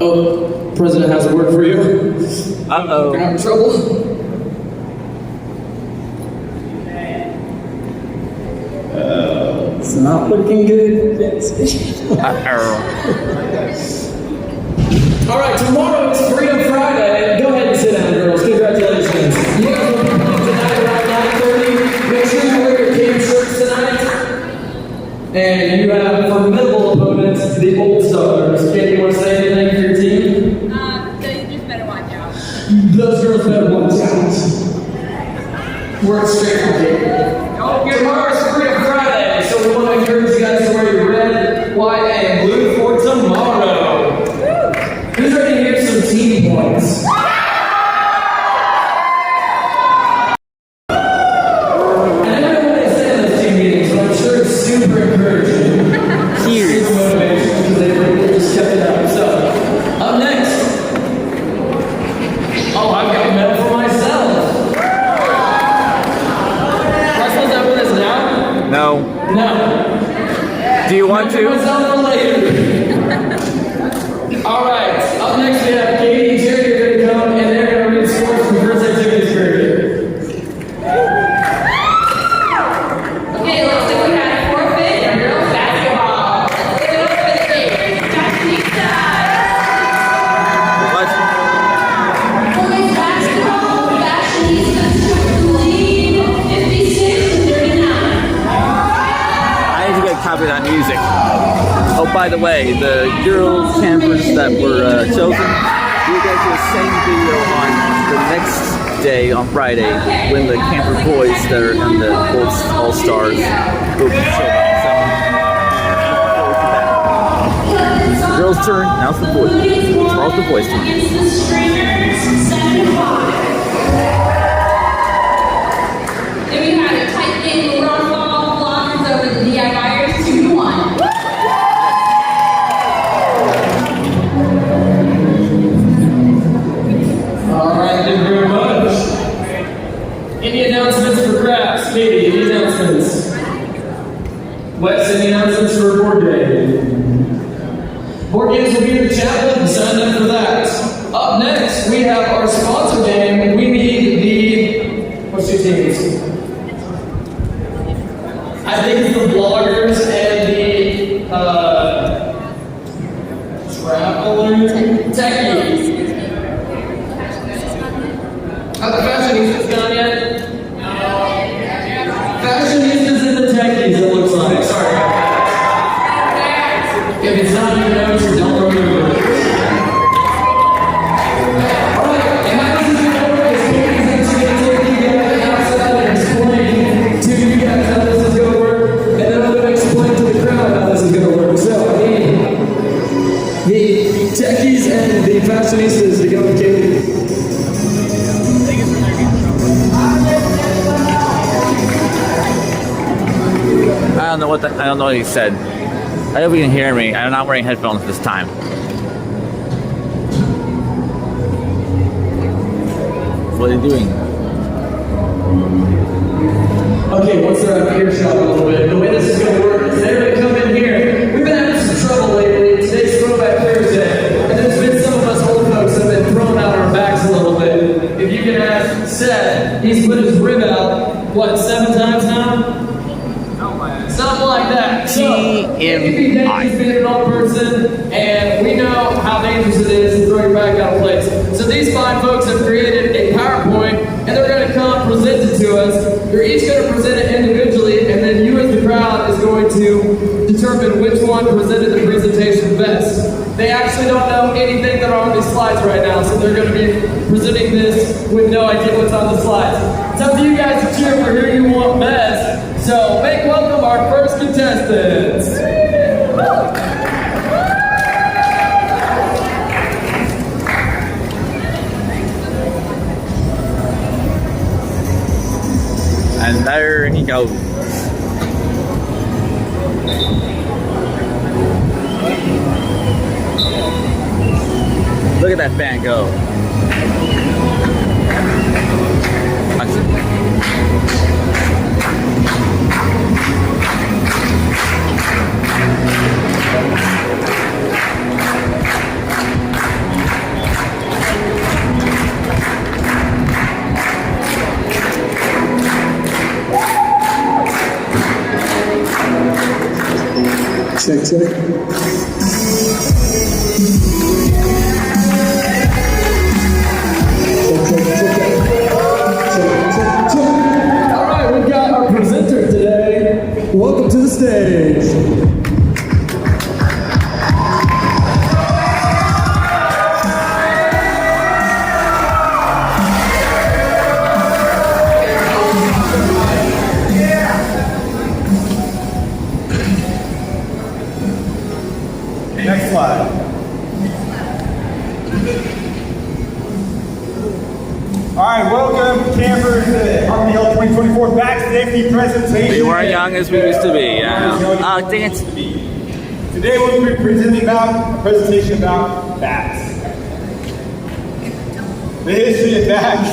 Oh, President has a word for you. Uh-oh. You're having trouble? It's not looking good. All right, tomorrow is Freedom Friday. Go ahead and sit down, girls. Congratulations. You guys will be playing tonight around 9:30. Make sure you wear your camp shirts tonight. And you have formidable opponents, the Old Stars. Katie, you want to say anything for your team? Those just better watch out. Those girls better watch out. Work straight from Katie. Tomorrow's Freedom Friday, so we want to encourage you guys to wear your red, white, and blue for tomorrow. Who's ready to hear some team points? And I don't know what they say in those team meetings, but I'm sure it's super encouraging. Super motivation because they just kept it up. So, up next. Oh, I've got a medal for myself. Russell's over this now? No. No. Do you want to? All right. Up next we have Katie and Jerry are going to come, and they're going to read scores from first activities period. Okay, looks like we had a forfeit in girls basketball. Let's give it up for the team. Fashionista. What? Boys basketball, Fashionistas took the lead, 56-39. I need to get a copy of that music. Oh, by the way, the girls campers that were chosen, we'll go to the same video on the next day, on Friday, when the camper boys that are in the All-Stars will be chosen. So, girls' turn, now it's the boys. Tomorrow's the boys' turn. Then we had a tight game with rock ball blockers over the DIYers 2-1. All right, thank you very much. Any announcements for crafts? Katie, any announcements? Wes, any announcements for board day? Board games will be in the chapel. Sign up for that. Up next, we have our sponsor game. We need the, what's your teams? I think it's the bloggers and the traveler techies. Are the fashionistas gone yet? No. Fashionistas and the techies, it looks like. Sorry about that. If it's not in your notes, don't remember it. Alright, and how this is going to work is Katie's actually going to take you guys outside and explain to you guys how this is going to work, and then I'm going to explain to the crowd how this is going to work. So, the techies and the fashionistas to go with Katie. I don't know what he said. I hope you can hear me. I'm not wearing headphones this time. What are you doing? Okay, once they're out of earshot a little bit, the way this is going to work is they're going to come in here. We've been having some trouble lately. Today's Throwback Thursday, and there's been some of us old folks that have been throwing out our backs a little bit. If you can ask Seth, he's put his rib out, what, 7 times now? Something like that. So, if you think he's been an old person, and we know how dangerous it is to throw your back out of place. So these fine folks have created a PowerPoint, and they're going to come present it to us. You're each going to present it individually, and then you as the crowd is going to determine which one presented the presentation best. They actually don't know anything that are on these slides right now, so they're going to be presenting this with no idea what's on the slides. It's up to you guys to cheer for who you want best. So make welcome our first contestants. And there he goes. Look at that fan go. All right, we've got our presenter today. Welcome to the stage. Next slide. All right, welcome campers to HHYC24 back safety presentation. We weren't young as we used to be. Dance. Today we'll be presenting about a presentation about bats. The history of bats.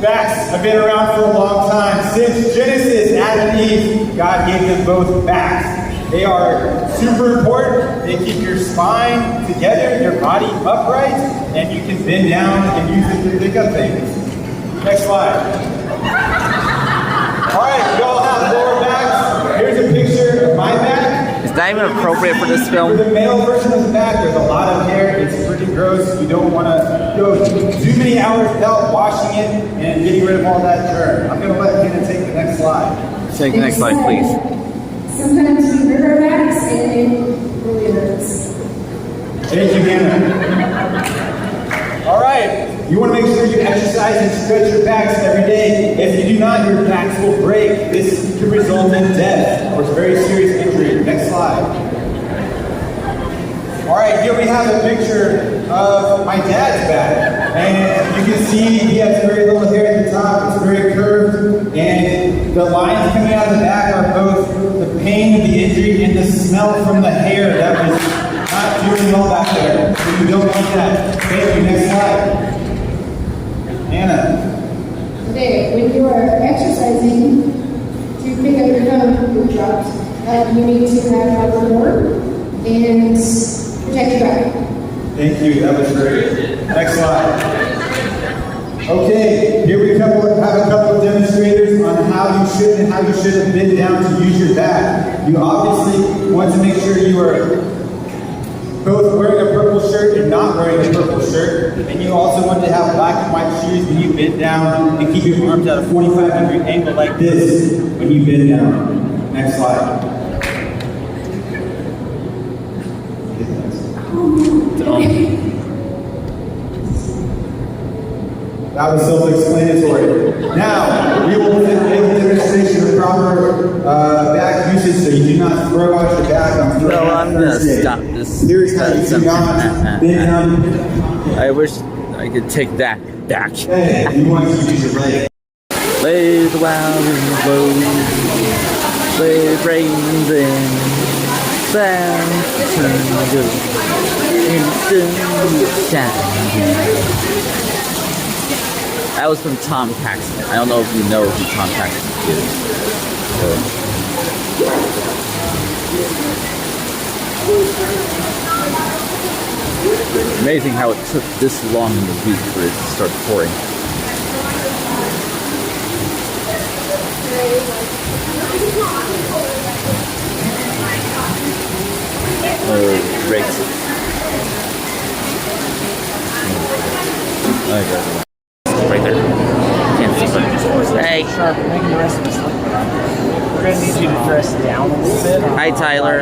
Bats have been around for a long time. Since Genesis, Adam and Eve, God gave them both bats. They are super important. They keep your spine together, your body upright, and you can bend down and use it to pick up things. Next slide. All right, we all have lower backs. Here's a picture of my back. It's not even appropriate for this film. For the male version of the back, there's a lot of hair. It's pretty gross. You don't want to go too many hours without washing it and getting rid of all that dirt. I'm going to let Hannah take the next slide. Take the next slide, please. Sometimes we hurt our backs and it really hurts. Thank you, Hannah. All right, you want to make sure you exercise and stretch your backs every day. If you do not, your backs will break. This can result in death or very serious injury. Next slide. All right, here we have a picture of my dad's back. And you can see he has very little hair at the top. It's very curved. And the lines coming out of the back are both the pain of the injury and the smell from the hair that was not doing well back there. So you don't want that. Thank you. Next slide. Anna. Okay, when you are exercising to pick up your phone you dropped, you need to have a board and protect your back. Thank you. That was great. Next slide. Okay, here we have a couple of demonstrators on how you should and how you shouldn't bend down to use your back. You obviously want to make sure you are both wearing a purple shirt and not wearing a purple shirt. And you also want to have black and white shoes when you bend down and keep your arms at a 45-degree angle like this when you bend down. Next slide. That was self-explanatory. Now, we will make a demonstration of proper back usage so you do not throw out your back on So I'm going to stop this. Here's how you do not bend down. I wish I could take that back. Hey, you want to use your leg. Play the wild wind blows, play it rains in, sound turn good, instant shine. That was from Tom Paxton. I don't know if you know who Tom Paxton is. Amazing how it took this long in the week for it to start pouring. Racist. Okay. Right there. Can't see but hey. Making the rest of us look bad. We're gonna need you to dress down a little bit. Hi, Tyler.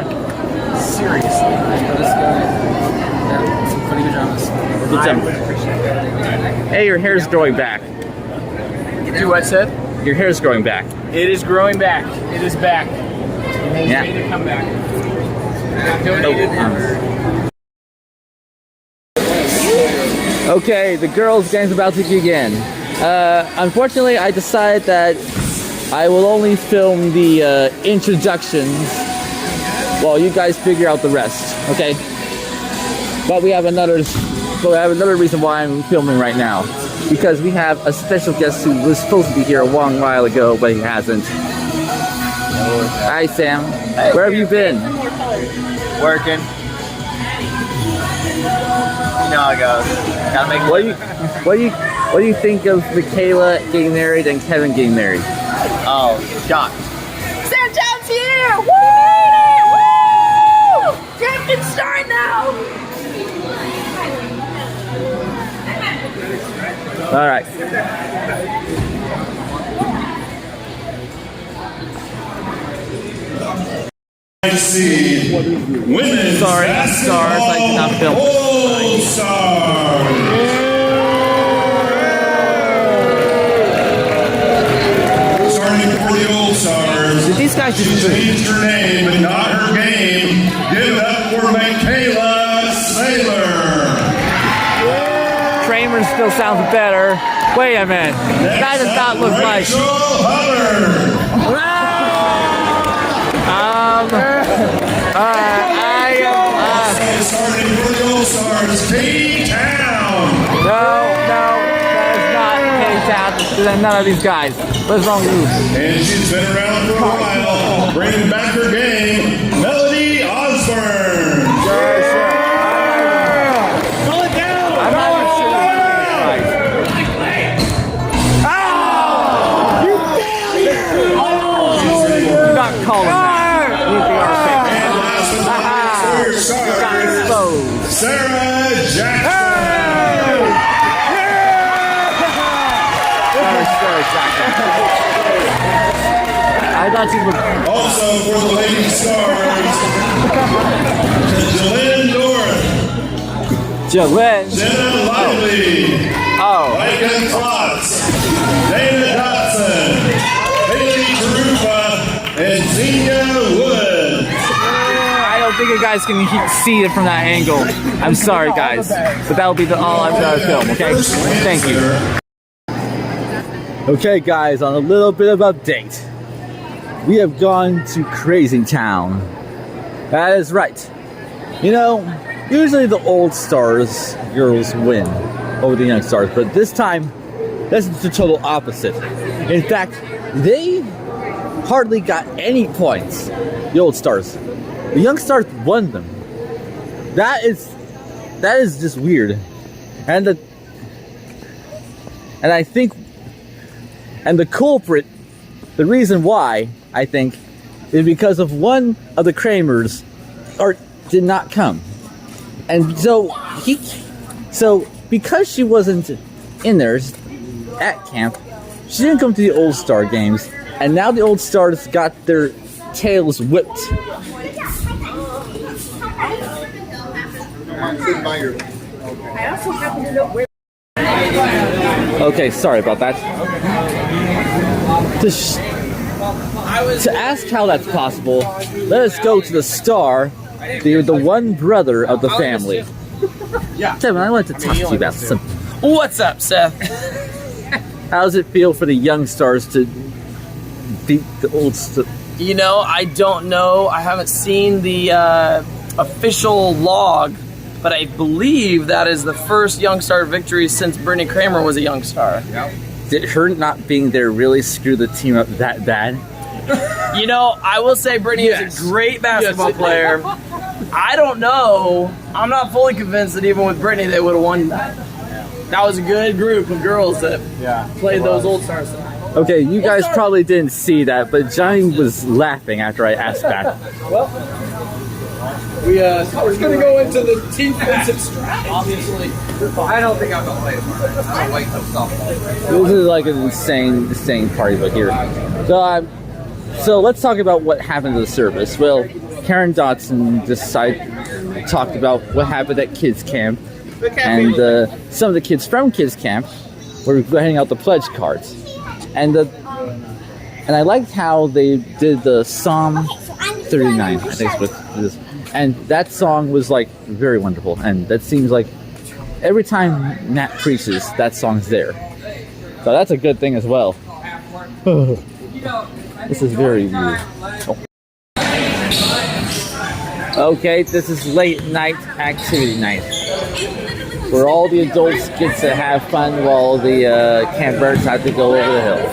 Seriously. This guy, yeah, some pretty pajamas. Good I job. would appreciate that. Hey, your hair's growing back. Do what, Seth? Your hair's growing back. It is growing back. It is back. It has Yeah. made it come back. And I've donated Okay, the girls' game's about to begin. Unfortunately, I decided that I will only film the introductions while you guys figure out the rest. Okay? But we have another reason why I'm filming right now, because we have a special guest who was supposed to be here a long while ago, but he hasn't. Hi, Sam. Where have you been? working. You know how it goes. Gotta make What do you think of Michaela getting married and Kevin getting married? Oh, shocked. Sam Jones here! It's starting now. All right. See women's Sorry, basketball stars, I did not film. All Stars. Starting for the All Stars. Did these guys She just changed her name, but not her game. Give it up for Michaela Saylor. Kramer still sounds better. Wait a minute. That does not look like. Rachel Hubbard. Starting for the All Stars, K-Town. No, that is not K-Town. None of these guys. What's wrong with you? And she's been around for a while, bringing back her game, Melody Osborne. I'm not even sure this is right. I'm not calling that. You And last but not least, for your got stars, exposed. Sarah Jackson. I thought you would. Also for the Lady Stars, Jalen North, Jalen. Jenna Lively, Oh. Micah Klotz, Dana Dotson, Haley Tarupa, and Zenia Wood. I don't think you guys can see it from that angle. I'm sorry, guys, but that'll be all I'm gonna film. Okay, thank you. Okay, guys, on a little bit of update, we have gone to Crazy Town. That is right. You know, usually the old stars girls win over the young stars, but this time, that's the total opposite. In fact, they hardly got any points. The old stars. The young stars won them. That is just weird. And I think, and the culprit, the reason why, I think, is because of one of the Kramers did not come. And so because she wasn't in there at camp, she didn't come to the Old Star games, and now the Old Stars got their tails whipped. Okay, sorry about that. To ask how that's possible, let us go to the star, the one brother of the family. Kevin, I want to talk to you about something. What's up, Seth? How does it feel for the young stars to beat the old stars? You know, I don't know. I haven't seen the official log, but I believe that is the first Young Star victory since Brittany Kramer was a Young Star. Did her not being there really screw the team up that bad? You know, I will say Brittany is a great basketball player. I don't know. I'm not fully convinced that even with Brittany they would have won that. That was a good group of girls that played those Old Stars tonight. Okay, you guys probably didn't see that, but Johnny was laughing after I asked that. Well, we're going to go into the defensive strategy. Obviously. I don't think I'm going to play tomorrow. I'm going to wait till softball. This is like an insane party, but here. So let's talk about what happened to the service. Well, Karen Dotson talked about what happened at kids camp, and some of the kids from kids camp were handing out the pledge cards, and I liked how they did the Psalm 39. I think it's what it is, and that song was like very wonderful, and that seems like every time Nat preaches, that song's there, so that's a good thing as well. This is very weird. Oh. Okay, this is late night activity night, where all the adults get to have fun while the campers have to go over the hill.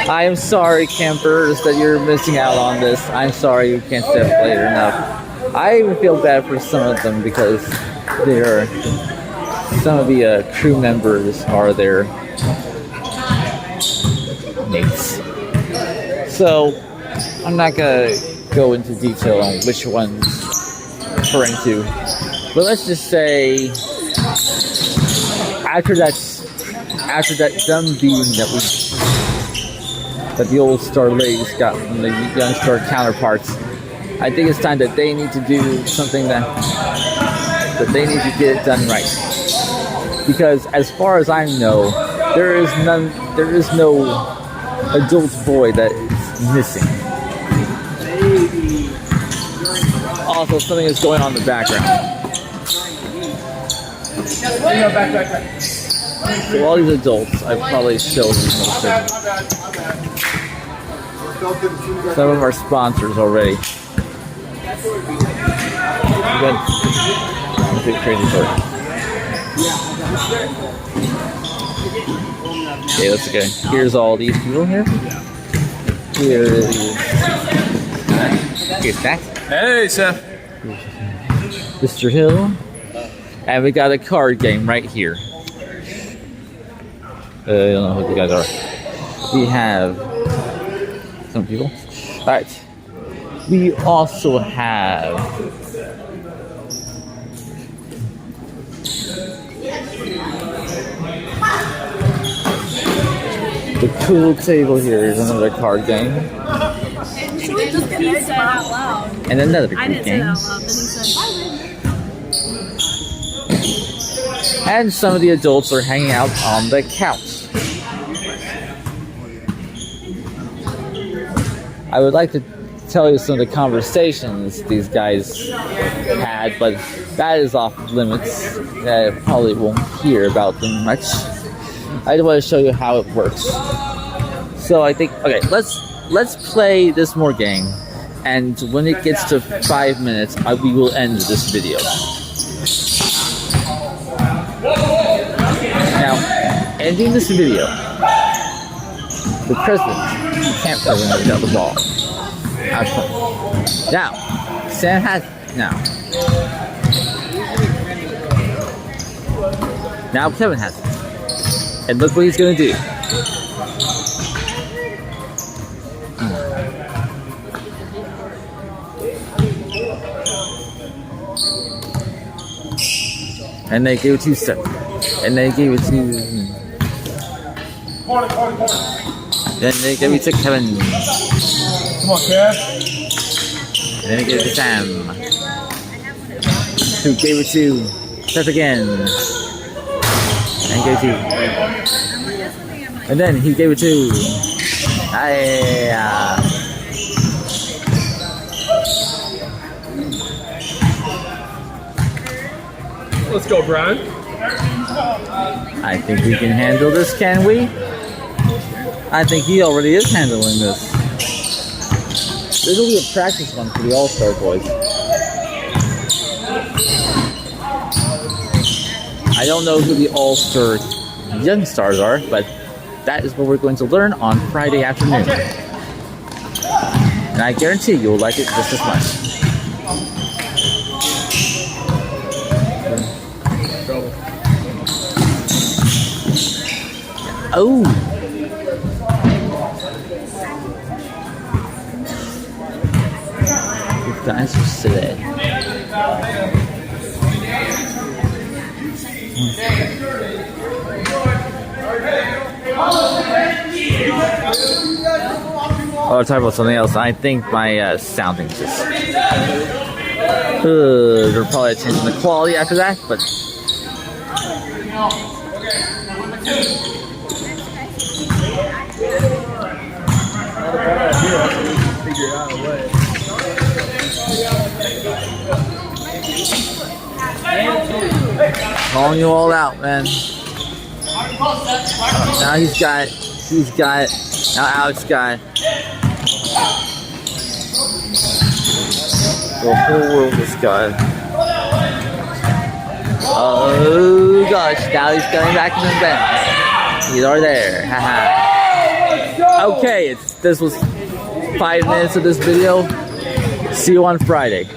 I am sorry, campers, that you're missing out on this. I'm sorry you can't stay up later enough. I even feel bad for some of them because some of the crew members are their mates. So, I'm not gonna go into detail on which ones referring to. But let's just say after that dumb beating that the old star ladies got from the young star counterparts, I think it's time that they need to do something that they need to get it done right. Because as far as I know, there is no adult boy that is missing. Also, something is going on in the background. So all these adults, I've probably showed most of them. Some of our sponsors already. Good. That's a crazy story. Okay, let's go. Here's all these people here. Here's that. Hey, Seth. Mr. Hill. And we got a card game right here. I don't know who the guys are. We have some people. Alright. We also have the pool table here is another card game. He said out loud. And another I card didn't say game. that out loud, then he said, And some of the adults are hanging out on the couch. I would like to tell you some of the conversations these guys had, but that is off limits. I probably won't hear about them much. I just want to show you how it works. So I think, okay, let's play this more game, and when it gets to 5 minutes, we will end this video. Now, ending this video, the president, the camp president, got the ball. Now, Sam has now. Now Kevin has it. And look what he's gonna do. And they gave it to Seth. And they gave it to. Then they gave it to Kevin. Come on, Kev. And then he gave it to Sam. Who gave it to Seth again. And gave it to. And then he gave it to. Let's go, Brian. I think we can handle this, can we? I think he already is handling this. This will be a practice one for the All-Star boys. I don't know who the All-Star young stars are, but that is what we're going to learn on Friday afternoon. And I guarantee you'll like it just as much. Oh! You guys are silly. Oh, I'll talk about something else. I think my sounding just... they're probably changing the quality after that, but... Calling you all out, man. Now he's got, now Alex got the whole world is got. Oh gosh, now he's coming back to the bench. He's already there, haha. Okay, this was 5 minutes of this video. See you on Friday.